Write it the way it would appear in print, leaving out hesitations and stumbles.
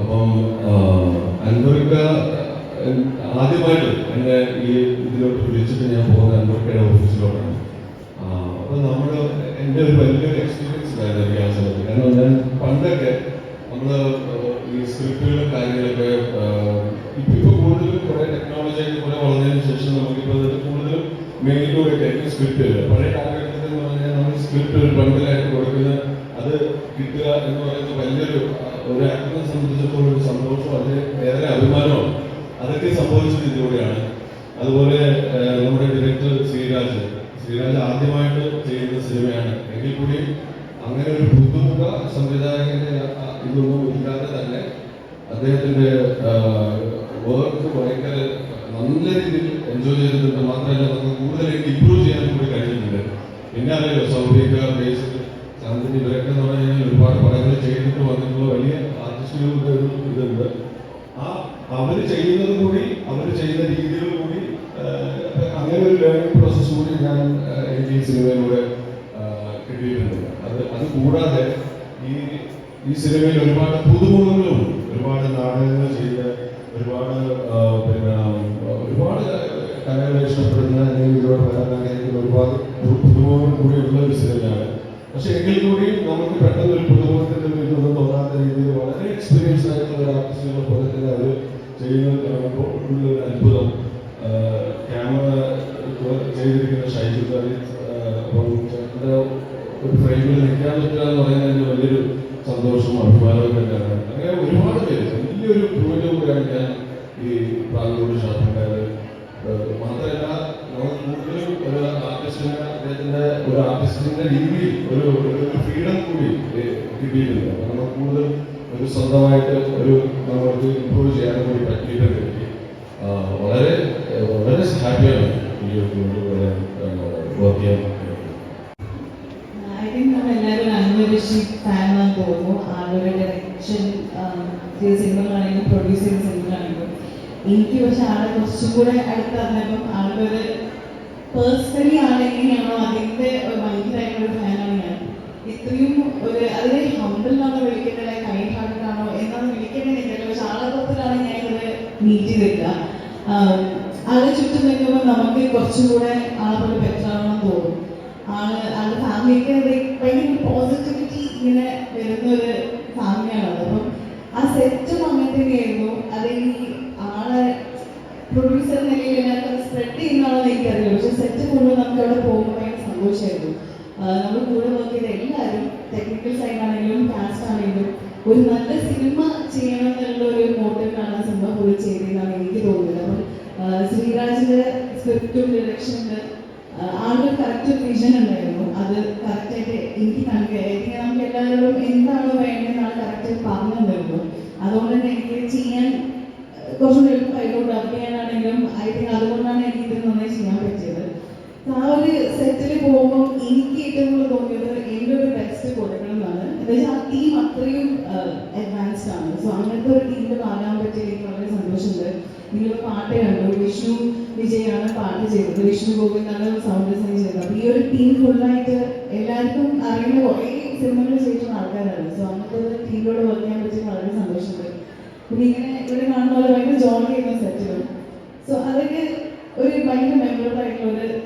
അപ്പം അൻവർക്ക ആദ്യമായിട്ട് എന്നെ ഈ ഇതിലോട്ട് വിളിച്ചിട്ട് ഞാൻ പോകുന്ന അൻവർക്കയുടെ ഓഫീസിലോട്ടാണ്. അപ്പോൾ നമ്മൾ എൻ്റെ ഒരു വലിയൊരു എക്സ്പീരിയൻസ് ആയിരുന്നു എനിക്ക് ആ സമയത്ത്. കാരണം ഞാൻ പണ്ടൊക്കെ നമ്മൾ ഈ സ്ക്രിപ്റ്റുകളും കാര്യങ്ങളൊക്കെ ഇപ്പോൾ കൂടുതലും കുറേ ടെക്നോളജി ആയിട്ട് കുറേ വളർന്നതിന് ശേഷം നമുക്കിപ്പോൾ കൂടുതലും മെയിലൂടെയൊക്കെ ആയിരിക്കും സ്ക്രിപ്റ്റുകൾ. പഴയ കാലഘട്ടത്തിൽ എന്ന് പറഞ്ഞാൽ നമ്മൾ സ്ക്രിപ്റ്റ് ഒരു ബണ്ടിലായിട്ട് കൊടുക്കുന്ന അത് കിട്ടുക എന്ന് പറയുന്നത് വലിയൊരു ഒരു ആക്ടറിനെ സംബന്ധിച്ചിടത്തോളം ഒരു സന്തോഷം, അതിന് ഏറെ അഭിമാനമാണ്. അതൊക്കെ സംഭവിച്ചത് ഇതിലൂടെയാണ്. അതുപോലെ നമ്മുടെ ഡയറക്ടർ ശ്രീരാജ് ആദ്യമായിട്ട് ചെയ്യുന്ന സിനിമയാണ് എങ്കിൽ കൂടി അങ്ങനെ ഒരു പുതുമുഖ സംവിധായകന്റെ ഇതൊന്നും ഇല്ലാതെ തന്നെ അദ്ദേഹത്തിന്റെ വർക്ക് ഭയങ്കര നല്ല രീതിയിൽ എൻജോയ് ചെയ്തിട്ടുണ്ട്. മാത്രമല്ല നമുക്ക് കൂടുതലായിട്ട് ഇമ്പ്രൂവ് ചെയ്യാനും കൂടി കഴിഞ്ഞിട്ടുണ്ട്. പിന്നെ അറിയാലോ സൗദിക ബേസിൽ ചാന്ദിനി ഇവരൊക്കെ എന്ന് പറഞ്ഞു കഴിഞ്ഞാൽ ഒരുപാട് പടങ്ങൾ ചെയ്തിട്ട് വന്നിട്ടുള്ള വലിയ ആർട്ടിസ്റ്റുകളുടെ ഒരു ഇതുണ്ട്. അവർ ചെയ്യുന്നത് കൂടി അവർ ചെയ്യുന്ന രീതികൾ കൂടി അങ്ങനെ ഒരു ലേണിംഗ് പ്രോസസ് കൂടി എനിക്ക് ഈ സിനിമയിലൂടെ കിട്ടിയിട്ടുണ്ട്. അത് കൂടാതെ ഈ സിനിമയിൽ ഒരുപാട് പുതുമുഖങ്ങളുണ്ട്. ഒരുപാട് നാടകങ്ങൾ ചെയ്ത് ഒരുപാട് ഒരുപാട് കലകളെ ഇഷ്ടപ്പെടുന്ന അല്ലെങ്കിൽ ഇതിലൂടെ വരാൻ ആഗ്രഹിക്കുന്ന ഒരുപാട് പുതുമുഖങ്ങൾ കൂടിയുള്ള ഒരു സിനിമയാണ്. പക്ഷെ എങ്കിൽ കൂടി നമുക്ക് പെട്ടെന്ന് ഒരു പുതുമുഖത്തിന്റെ ഇതൊന്നും തോന്നാത്ത രീതിയിൽ വളരെ എക്സ്പീരിയൻസ് ആയിട്ടുള്ള ഒരു ആർട്ടിസ്റ്റുകളെ പോലെ തന്നെ അവർ ചെയ്യുന്നത് കാണുമ്പോൾ ഉള്ള ഒരു അത്ഭുതം. ക്യാമറ ചെയ്തിരിക്കുന്ന ഷൈജു അപ്പം ചേട്ടൻ്റെ ഒരു ഫ്രെയിമിൽ നിൽക്കാൻ പറ്റുക എന്ന് പറയുന്നതിന് വലിയൊരു സന്തോഷവും അഭിമാനവും തന്നെയാണ്. അങ്ങനെ ഒരുപാട് പേര് വലിയൊരു ക്രൂവിൻ്റെ കൂടെയാണ് ഞാൻ ഈ പ്രാങ്കോട് ഷാപ്പിണ്ടായത്. മാത്രമല്ല നമ്മൾ കൂടുതലും ഒരു ആർട്ടിസ്റ്റിനെ അദ്ദേഹത്തിൻ്റെ ഒരു ആർട്ടിസ്റ്റിൻ്റെ രീതിയിൽ ഒരു ഫ്രീഡം കൂടി കിട്ടിയിട്ടുണ്ട്. നമ്മൾ കൂടുതൽ ഒരു സ്വന്തമായിട്ട് ഒരു നമ്മൾക്ക് ഇമ്പ്രൂവ് ചെയ്യാൻ കൂടി പറ്റിയിട്ടുണ്ട്. എനിക്ക് വളരെ വളരെ ഹാപ്പിയാണ് ഈ ഒരു വർക്ക് ചെയ്യാൻ. ഐ തിങ്ക് നമ്മളെല്ലാവരും അൻവരിഷി ഫാനാണെന്ന് തോന്നുന്നു. ആളുടെ ഡയറക്ഷൻ സിനിമകളാണെങ്കിലും പ്രൊഡ്യൂസ് ചെയ്യുന്ന സിനിമകളാണെങ്കിലും എനിക്ക് പക്ഷെ ആളെ കുറച്ചും കൂടെ അടുത്തറിഞ്ഞപ്പം ആളുടെ ഒരു പേഴ്സണലി ആളെങ്ങനെയാണോ അതിൻ്റെ ഭയങ്കരമായിട്ടുള്ള ഫാനാണ് ഞാൻ. ഇത്രയും ഒരു അതിനെ ഹംബിൾ എന്നാണ് വിളിക്കേണ്ടത്, കൈൻഡ് ഹാർട്ടഡ് ആണോ എന്നാണ് വിളിക്കേണ്ടത് എനിക്കല്ല. പക്ഷെ ആളെ പുറത്തിലാണ് ഞാൻ ഇവരെ മീറ്റ് ചെയ്തില്ല. ആളെ ചുറ്റും നിൽക്കുമ്പോൾ നമുക്ക് കുറച്ചും കൂടെ ആളെ പോലെ ബെറ്റർ ആണെന്ന് തോന്നും. ആളുടെ ഫാമിലിക്ക് ഭയങ്കര പോസിറ്റിവിറ്റി ഇങ്ങനെ വരുന്ന ഒരു ഫാമിലിയാണത്. അപ്പം ആ സെറ്റും അങ്ങനെ തന്നെയായിരുന്നു. അതെനിക്ക് ആളെ പ്രൊഡ്യൂസർ നിലയിൽ എല്ലാവർക്കും സ്പ്രെഡ് ചെയ്യുന്നതാണെന്ന് എനിക്കറിയില്ല. പക്ഷെ സെറ്റ് മുഴുവൻ നമുക്ക് അവിടെ പോകുമ്പോൾ ഭയങ്കര സന്തോഷമായിരുന്നു. നമ്മൾ കൂടെ വർക്ക് ചെയ്ത എല്ലാവരും ടെക്നിക്കൽ സൈഡാണെങ്കിലും കാസ്റ്റ് ആണെങ്കിലും ഒരു നല്ല സിനിമ ചെയ്യണം എന്നുള്ള ഒരു മോട്ടീവിലാണ് സിനിമ പോയി ചെയ്തതെന്നാണ് എനിക്ക് തോന്നുന്നത്. അപ്പം ശ്രീരാജിന്റെ സ്ക്രിപ്റ്റും ഡയറക്ഷൻ്റെ ആളുടെ കറക്റ്റ് വിഷൻ ഉണ്ടായിരുന്നു. അത് കറക്റ്റായിട്ട് എനിക്ക് എനിക്ക് നമുക്ക് എല്ലാവരോടും എന്താണോ വേണ്ടതെന്നാണ് കറക്റ്റായിട്ട് പറഞ്ഞു തന്നിരുന്നു. അതുകൊണ്ട് തന്നെ എനിക്ക് ചെയ്യാൻ കുറച്ചുകൂടി എളുപ്പമായിക്കോട്ടെ ഡബ് ചെയ്യാനാണെങ്കിലും ഐ തിങ്ക് അതുകൊണ്ടാണ് എനിക്ക് ഇത് നന്നായി ചെയ്യാൻ പറ്റിയത്. ആ ഒരു സെറ്റിൽ പോകുമ്പോൾ എനിക്ക് ഏറ്റവും കൂടുതൽ തോന്നിയത് എൻ്റെ ഒരു ബെസ്റ്റ് കൊടുക്കണം എന്നാണ്. എന്താ ആ ടീം അത്രയും അഡ്വാൻസ്ഡ് ആണ്. സോ അങ്ങനത്തെ ഒരു ടീമിൽ പാടാൻ പറ്റിയ എനിക്ക് വളരെ സന്തോഷമുണ്ട്. നിങ്ങളുടെ പാട്ട് കണ്ടു, വിഷ്ണു വിജയാണ് പാട്ട് ചെയ്തത്, വിഷ്ണു ഗോവിന്ദാണ് സൗണ്ട് ഡിസൈൻ ചെയ്തത്. അപ്പോൾ ഈ ഒരു ടീം ഫുള്ളായിട്ട് എല്ലാവർക്കും അറിയുന്ന കുറേ സിനിമകൾ ചെയ്തിട്ടുള്ള ആൾക്കാരാണ്. സോ അങ്ങനത്തെ ഒരു ടീമിലൂടെ വർക്ക് ചെയ്യാൻ പറ്റി വളരെ സന്തോഷമുണ്ട്. പിന്നെ ഇങ്ങനെ ഇവിടെ കാണുന്ന പോലെ ഭയങ്കര ജോലി ചെയ്യുന്ന സെറ്റുകൾ. സോ അതൊക്കെ ഒരു ഭയങ്കര മെമ്മറബിൾ ആയിട്ടുള്ള ഒരു